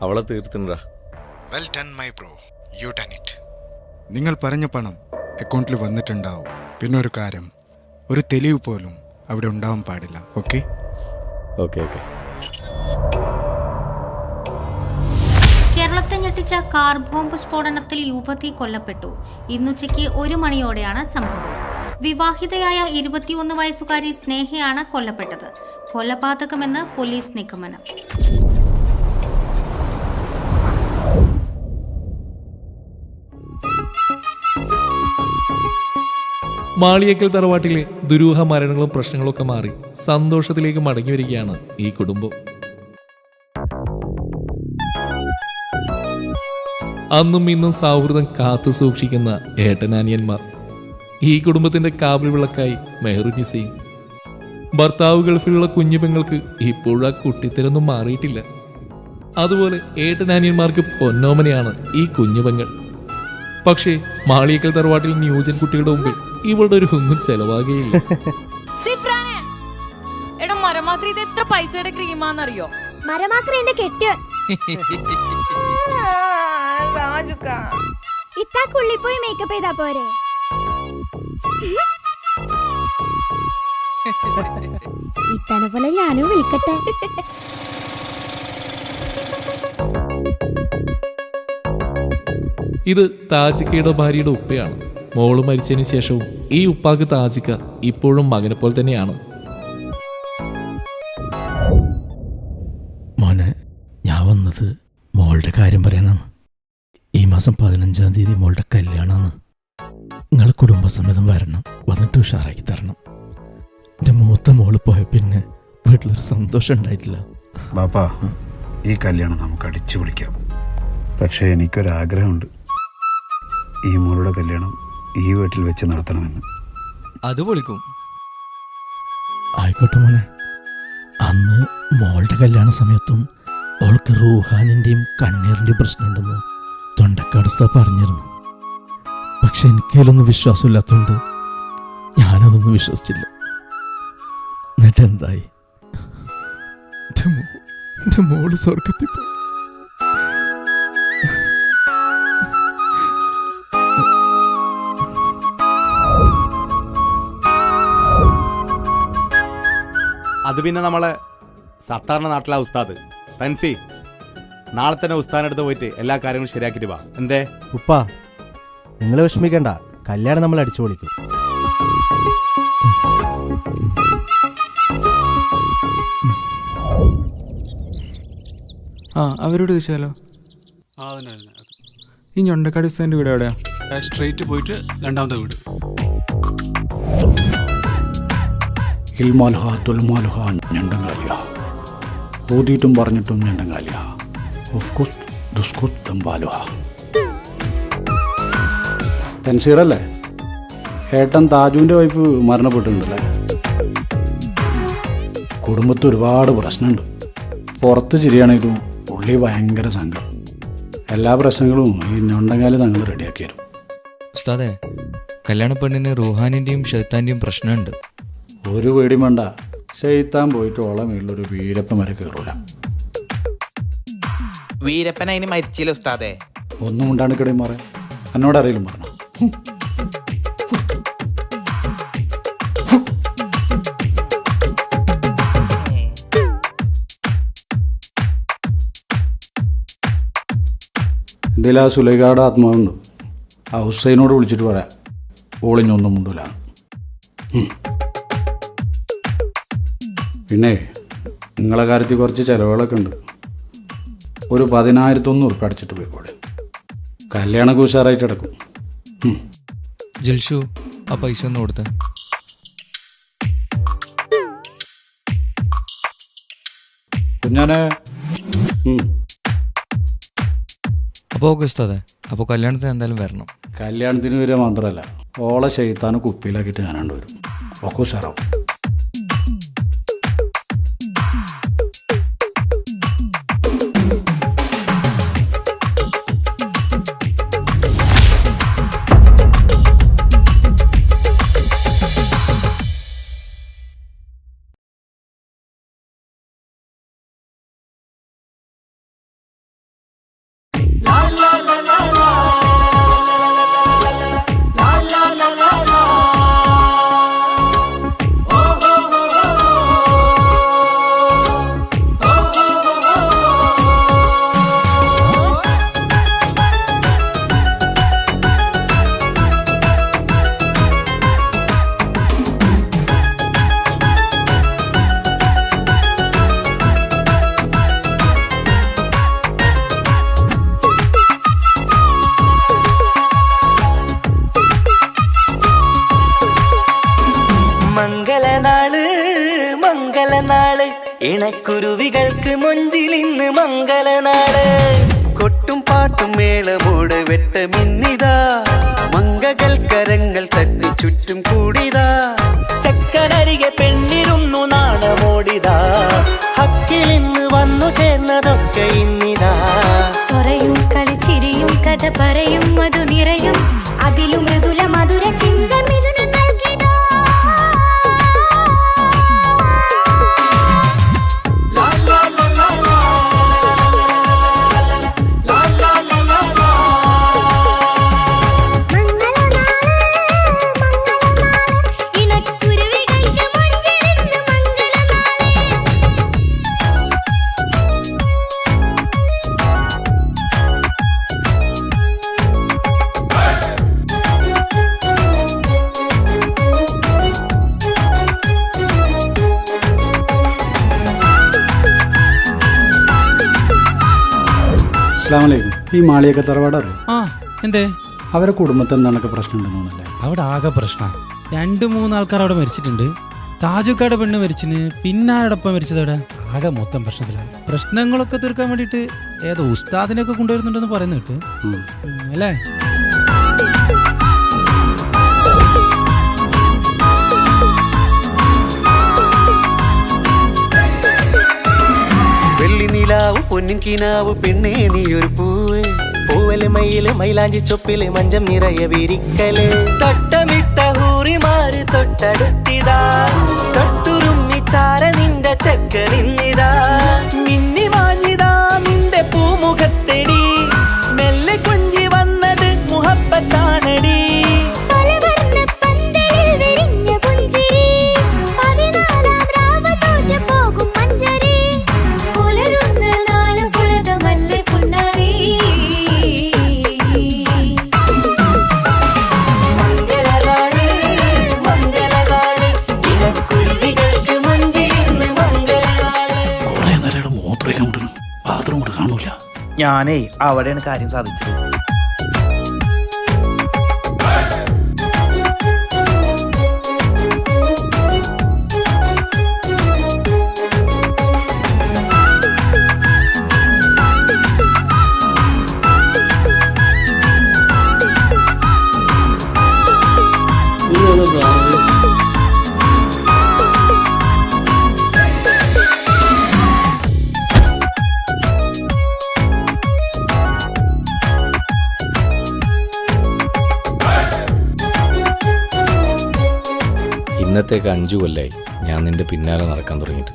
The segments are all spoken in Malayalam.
അവളെ തീർത്തിണ്ടാ. Well done my bro, you done it. നിങ്ങൾ പറഞ്ഞ പണം അക്കൗണ്ടിൽ വന്നിട്ടുണ്ടാവും. പിന്നെ ഒരു കാര്യം, ഒരു തെളിവ് പോലും അവിടെ ഉണ്ടാവാൻ പാടില്ല. Okay okay okay. കേരളത്തെ ഞെട്ടിച്ച കാർ ബോംബ് സ്ഫോടനത്തിൽ യുവതി കൊല്ലപ്പെട്ടു. ഇന്നുച്ചയ്ക്ക് 1 മണിയോടെയാണ് സംഭവം. വിവാഹിതയായ 21 വയസ്സുകാരി സ്നേഹയാണ് കൊല്ലപ്പെട്ടത്. കൊലപാതകമെന്ന് പോലീസ് നിഗമനം. മാളിയേക്കൽ തറവാട്ടിലെ ദുരൂഹ മരണങ്ങളും പ്രശ്നങ്ങളൊക്കെ മാറി സന്തോഷത്തിലേക്ക് മടങ്ങി വരികയാണ് ഈ കുടുംബം. അന്നും ഇന്നും സൗഹൃദം കാത്തു സൂക്ഷിക്കുന്ന ഏട്ടനാനിയന്മാർ. ഈ കുടുംബത്തിന്റെ കാവൽ വിളക്കായി മെഹറുനിസയും. ഭർത്താവ് ഗൾഫിലുള്ള കുഞ്ഞു പെങ്ങൾക്ക് ഇപ്പോഴും ആ കുട്ടിത്തരൊന്നും മാറിയിട്ടില്ല. അതുപോലെ ഏട്ടനാനിയന്മാർക്ക് പൊന്നോമനയാണ് ഈ കുഞ്ഞു പെങ്ങൾ. പക്ഷേ മാളിയേക്കൽ തറവാട്ടിൽ ന്യൂജൻ കുട്ടികളുടെ മുമ്പിൽ ഇവളുടെ ഒരു ഒന്നും ചെലവാകുകയില്ല. എത്ര പൈസയുടെ ക്രീമാന്നറിയോ? ഇത്താക്കുള്ളിൽ പോയി മേക്കപ്പ് ചെയ്താ പോരെ? ഇത്തനെ പോലെ ഞാനും വിളിക്കട്ടെ. ഇത് താജിക്കയുടെ ഭാര്യയുടെ ഉപ്പയാണ്. മോള് മരിച്ചതിനു ശേഷവും ഈ ഉപ്പാക്ക് താജിക്ക ഇപ്പോഴും മകനെ പോലെ തന്നെയാണ്. മോനെ, ഞാൻ വന്നത് മോളുടെ കാര്യം പറയാനാണ്. ഈ മാസം 15-ാം തീയതി മോളുടെ കല്യാണമാണ്. നിങ്ങൾ കുടുംബസമേതം വരണം, വന്നിട്ട് ഉഷാറാക്കി തരണം. എൻ്റെ മൂത്ത മോള് പോയ പിന്നെ വീട്ടിലൊരു സന്തോഷം ഉണ്ടായിട്ടില്ല. ബാപ്പാ, ഈ കല്യാണം നമുക്ക് അടിച്ചു വിളിക്കാം. പക്ഷേ എനിക്കൊരാഗ്രഹമുണ്ട്, ഈ മോളുടെ കല്യാണം ഈ വീട്ടിൽ വെച്ച് നടത്തണമെന്ന്. അത് പൊളിക്കും. ആയിക്കോട്ടെ മോനെ. അന്ന് മോളുടെ കല്യാണ സമയത്തും അവൾക്ക് റൂഹാനിൻ്റെയും കണ്ണീറിൻ്റെയും പ്രശ്നമുണ്ടെന്ന് തൊണ്ടക്കാട് ഉസ്താദ് പറഞ്ഞിരുന്നു. പക്ഷെ എനിക്കതിലൊന്നും വിശ്വാസമില്ലാത്തതുകൊണ്ട് ഞാനതൊന്നും വിശ്വസിച്ചില്ല. എന്നിട്ട് എന്തായി? എൻ്റെ മോള് സ്വർഗത്തിൽ പോയി. അത് പിന്നെ നമ്മളെ സത്താറിൻ്റെ നാട്ടിലെ ഉസ്താദ് തൻസി, നാളെ തന്നെ ഉസ്താദിനടുത്ത് പോയിട്ട് എല്ലാ കാര്യങ്ങളും ശരിയാക്കിയിട്ട് വാ. എന്തേ ഉപ്പ, നിങ്ങൾ വിഷമിക്കണ്ട, കല്യാണം നമ്മൾ അടിച്ചു പൊളിക്കും. അവരോട് ചോദിച്ചാലോ? ഈ ഞൊണ്ടക്കാട് ഉസ്താദിൻ്റെ വീട് എവിടെയാ? സ്ട്രെയിറ്റ് പോയിട്ട് രണ്ടാമത്തെ വീട്. ഇൽമാൽഹ തുൽമാൽഹ ഞണ്ടങ്കാലിയ, ഓതിയിട്ടും പറഞ്ഞിട്ടും ഞണ്ടങ്കാലിയ, ഉഫ്കുത്ത് ദുസ്കുത്ത് ദംബാലുഹ. തൻസീറല്ലേ? ഏട്ടൻ താജുവിൻ്റെ വൈഫ് മരണപ്പെട്ടിട്ടുണ്ടല്ലേ? കുടുംബത്തിൽ ഒരുപാട് പ്രശ്നമുണ്ട്. പുറത്ത് ചിരിയാണെങ്കിലും ഉള്ളി ഭയങ്കര സങ്കടം. എല്ലാ പ്രശ്നങ്ങളും ഈ ഞൊണ്ടങ്കാലി തങ്ങൾ റെഡിയാക്കി തരും. ഉസ്താദേ, കല്യാണ പെണ്ണിന് റൂഹാനിൻ്റെയും ഷെയ്ത്താൻ്റെയും പ്രശ്നമുണ്ട്. ഒരു പേടിയും വേണ്ട, ഷെയ്ത്താൻ പോയിട്ട് ഓളം വീട്ടിലൊരു വീരപ്പൻ വരെ കയറൂല. വീരപ്പൻ അതിന് മരിച്ചില്ല ഉസ്താദേ. ഒന്നും ഉണ്ടാണിക്കടയും മാറേ, എന്നോട് അറിയിലും പറഞ്ഞു. ഇതിൽ ആ സുലൈഖയുടെ ആത്മാവുണ്ട്. ആ ഹുസൈനോട് വിളിച്ചിട്ട് പറയാം, ഓളിഞ്ഞൊന്നും മുണ്ടൂല. പിന്നെ നിങ്ങളെ കാര്യത്തിൽ കുറച്ച് ചിലവുകളൊക്കെ ഉണ്ട്. ഒരു 10,100 ഉറുപ്പിക അടിച്ചിട്ട് പോയിക്കോടെ. കല്യാണമൊക്കെ ഉഷാറായിട്ട് കിടക്കും. ജൽഷു, ആ പൈസ ഒന്ന് കൊടുത്തേ. കുഞ്ഞാനെ. അപ്പോൾ ഓക്കെ ഉസ്താദേ, അപ്പോൾ കല്യാണത്തിന് എന്തായാലും വരണം. കല്യാണത്തിന് വരിക മാത്രമല്ല, ഓളെ ഷെയ്ത്താന് കുപ്പിയിലാക്കിയിട്ട് ഞാനാണ്ട് വരും. ഒക്കെ ഉഷാറാവും. ഇണക്കുരുവികൾക്ക് മൊഞ്ചിൽ ഇന്ന് മംഗലനാള് കൊട്ടും പാട്ടും മേളമോട് വെട്ടമിന്നിതാ മംഗകൾ കരങ്ങൾ തട്ടി ചുറ്റും കൂടിതാ ചക്കനരികെ പെണ്ണിരുന്നു നാണമോടിതാ ഹക്കിൽ ഇന്ന് വന്നു ചേർന്നതൊക്കെ ഇന്നിതാ സ്വരയും കളിച്ചിരിയും കഥ പറയും മധു നിറയും അതിലും മൃദുല മധുര ചിന്ത മിഥുനം നൽകിടാ അസ്സലാമലൈക്കും. ഈ മാളിയൊക്കെ തറവാടറിയോ? ആ എന്തേ അവരെ കുടുംബത്തിൽ എന്താണ് പ്രശ്നമുണ്ടെന്നല്ലേ? അവിടെ ആകെ പ്രശ്ന 2-3 ആൾക്കാർ അവിടെ മരിച്ചിട്ടുണ്ട്. താജുക്കാട് പെണ്ണ് മരിച്ചിന്, പിന്നെ ആരോടൊപ്പം മരിച്ചത് അവിടെ ആകെ മൊത്തം പ്രശ്നത്തിലാണ്. പ്രശ്നങ്ങളൊക്കെ തീർക്കാൻ വേണ്ടിയിട്ട് ഏതോ ഉസ്താദിനെയൊക്കെ കൊണ്ടുവരുന്നുണ്ടെന്ന് പറയുന്ന കേട്ട് അല്ലേ? വെള്ളി നിലാവ് പൊന്നിൻ കിനാവ് പെണ്ണേ നീയൊരു പൂവ് പൂവല് മയില് മൈലാഞ്ചി ചൊപ്പില് മഞ്ചം നിറയെ വിരിക്കല് തൊട്ടമിട്ട ഹൂറിമാര് തൊട്ടടുത്തിതാ തൊട്ടുരുമ്മിച്ചാര നിന്റെ ചക്കനിന്നിതാ മിന്നി മാഞ്ഞിതാ നിന്റെ പൂമുഖത്തെടി മെല്ലെ കൊഞ്ചി വന്നത് മുഹബത്താണടി ഞാനേ അവിടെയാണ് കാര്യം സാധിച്ചത്. ഇന്നത്തേക്ക് 5 കൊല്ലായി ഞാൻ നിന്റെ പിന്നാലെ നടക്കാൻ തുടങ്ങിയിട്ട്.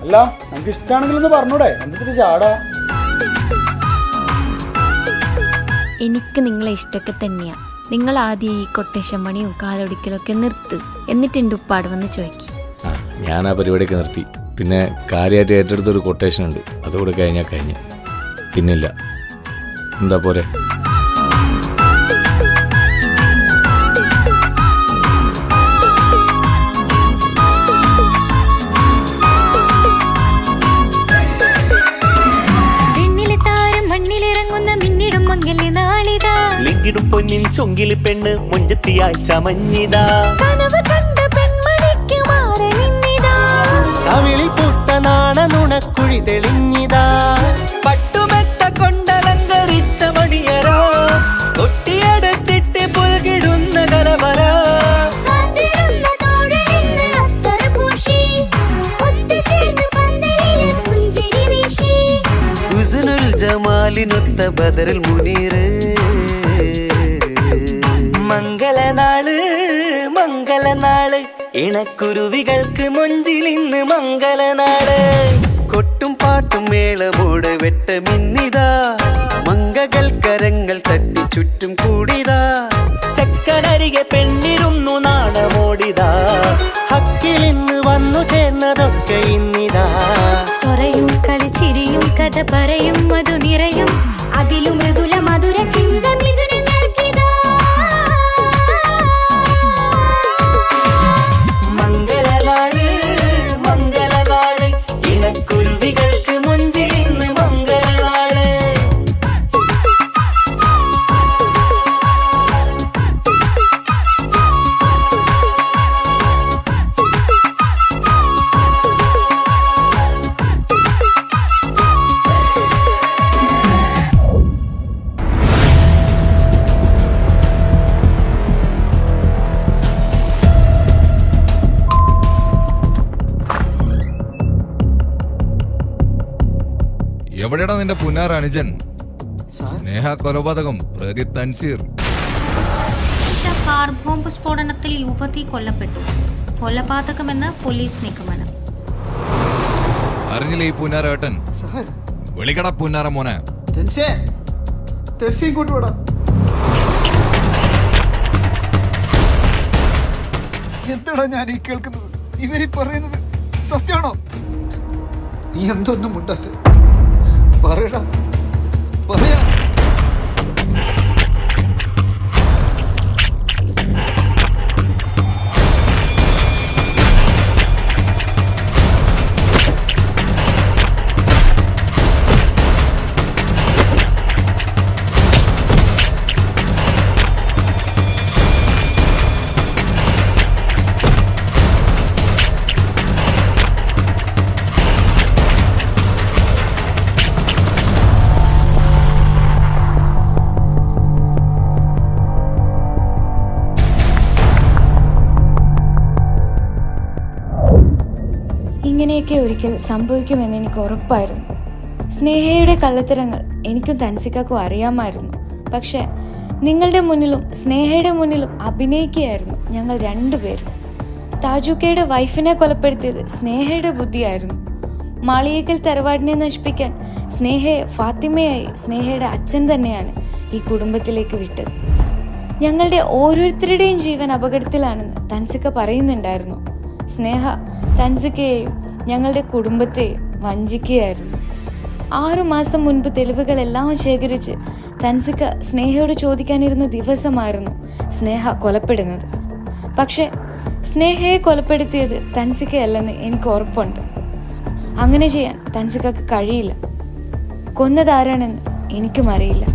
അല്ല നമുക്ക് ഇഷ്ടമാണെങ്കിലൊന്ന് പറഞ്ഞൂടെ, എന്തൊരു ചാടാ. എനിക്ക് നിങ്ങളെ ഇഷ്ടമൊക്കെ തന്നെയാ. നിങ്ങൾ ആദ്യം ഈ കൊട്ടേഷൻ പണിയും കാലൊടിക്കലൊക്കെ നിർത്ത്, എന്നിട്ട് എൻ്റെ ഉപ്പാട് വന്ന് ചോദിക്കും. ഞാൻ ആ പരിപാടിയൊക്കെ നിർത്തി. പിന്നെ കാര്യമായിട്ട് ഏറ്റെടുത്തൊരു കൊട്ടേഷൻ ഉണ്ട്, അതുകൂടെ കഴിഞ്ഞാൽ കഴിഞ്ഞ് പിന്നില്ല. എന്താ പോരെ? ിടും പൊന്നിൻ ചൊങ്കില് പെണ്ണ് മുഞ്ചത്തിയായി ചമഞ്ഞിതാ കവിളിൽ പൂട്ട നാണ നുണക്കുഴി തെളിഞ്ഞിതാ പട്ടുമെത്ത കൊണ്ടലങ്കരിച്ച മണിയറോ കൊട്ടിയടച്ചിട്ട് പുൽകിടുന്ന കലവറ ഹുസ്നുൽ ജമാലിനൊത്ത ബദറുൽ മുനീറ് മംഗലനാള് മംഗലനാള് ഇണക്കുരുവികൾക്ക് മൊഞ്ചിൽ ഇന്ന് മംഗലനാള് കൊട്ടും പാട്ടും മേളമോട് വെട്ടമിന്നിതാ മംഗകൾ കരങ്ങൾ തട്ടി ചുറ്റും കൂടിതാ ചക്കനരികെ പെണ്ണിരുന്നു നാണമോടിതാ ഹക്കിൽ ഇന്ന് വന്നു ചേർന്നതൊക്കെ ഇന്നിതാ സ്വരയും കളിച്ചിരിയും കഥ പറയും മധു നിറയും അതിലും മൃദുല മധുര ചിന്ത മിഥുനം നൽകിടാ മംഗലനാള് മംഗലനാള് ഇണക്കുരുവികൾക്ക് മുഞ്ചിൽ ഇന്ന് മംഗലനാള് എവിടെയാണ് നിന്റെ പുന്നാർ അനുജൻ? സ്നേഹ കൊലപാതകം പ്രതി തൻസീർ. കാർ ബോംബ് സ്ഫോടനത്തിൽ യുവതി കൊല്ലപ്പെട്ടു. കൊലപാതകമെന്ന് പോലീസ് നിഗമനം. അറിഞ്ഞില്ലേ ഈ പുന്നാരേട്ടൻ? വിളിക്കട പുന്നാര മോനെ. എന്താടാ ഞാൻ ഈ കേൾക്കുന്നത്? ഇവരീ പറയുന്നത് സത്യമാണോ? നീ എന്തൊന്നും മുണ്ടാത്ത പറയടാ, പറയാ. ഇങ്ങനെയൊക്കെ ഒരിക്കൽ സംഭവിക്കുമെന്ന് എനിക്ക് ഉറപ്പായിരുന്നു. സ്നേഹയുടെ കള്ളത്തരങ്ങൾ എനിക്കും തൻസിക്കാക്കും അറിയാമായിരുന്നു. പക്ഷെ നിങ്ങളുടെ മുന്നിലും സ്നേഹയുടെ മുന്നിലും അഭിനയിക്കുകയായിരുന്നു ഞങ്ങൾ രണ്ടുപേരും. താജുക്കയുടെ വൈഫിനെ കൊലപ്പെടുത്തിയത് സ്നേഹയുടെ ബുദ്ധിയായിരുന്നു. മാളിയേക്കൽ തറവാടിനെ നശിപ്പിക്കാൻ സ്നേഹയെ ഫാത്തിമയായി സ്നേഹയുടെ അച്ഛൻ തന്നെയാണ് ഈ കുടുംബത്തിലേക്ക് വിട്ടത്. ഞങ്ങളുടെ ഓരോരുത്തരുടെയും ജീവൻ അപകടത്തിലാണെന്ന് തൻസിക്ക പറയുന്നുണ്ടായിരുന്നു. സ്നേഹ തൻസിക്കയെയും ഞങ്ങളുടെ കുടുംബത്തെയും വഞ്ചിക്കുകയായിരുന്നു. 6 മാസം മുൻപ് തെളിവുകളെല്ലാം ശേഖരിച്ച് തൻസിക്ക സ്നേഹയോട് ചോദിക്കാനിരുന്ന ദിവസമായിരുന്നു സ്നേഹ കൊലപ്പെടുന്നത്. പക്ഷെ സ്നേഹയെ കൊലപ്പെടുത്തിയത് തൻസിക്കയല്ലെന്ന് എനിക്ക് ഉറപ്പുണ്ട്. അങ്ങനെ ചെയ്യാൻ തൻസിക്കക്ക് കഴിയില്ല. കൊന്നതാരാണെന്ന് എനിക്കും അറിയില്ല.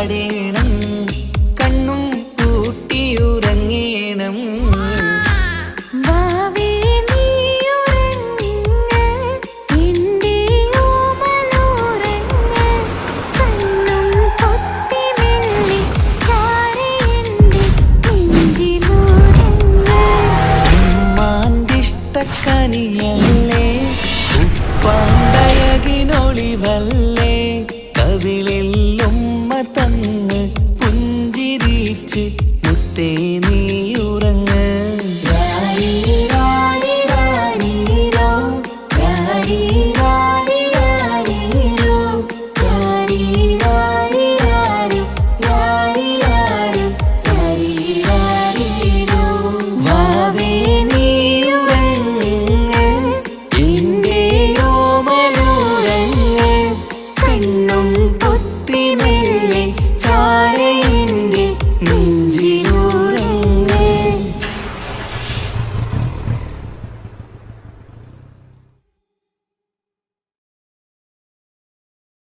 പാടേണം കണ്ണും പൂട്ടിയുറങ്ങേണം ഉമ്മാന്റിഷ്ടക്കനിയല്ലേ ഉപ്പാണ്ടയകിനൊളിവല്ല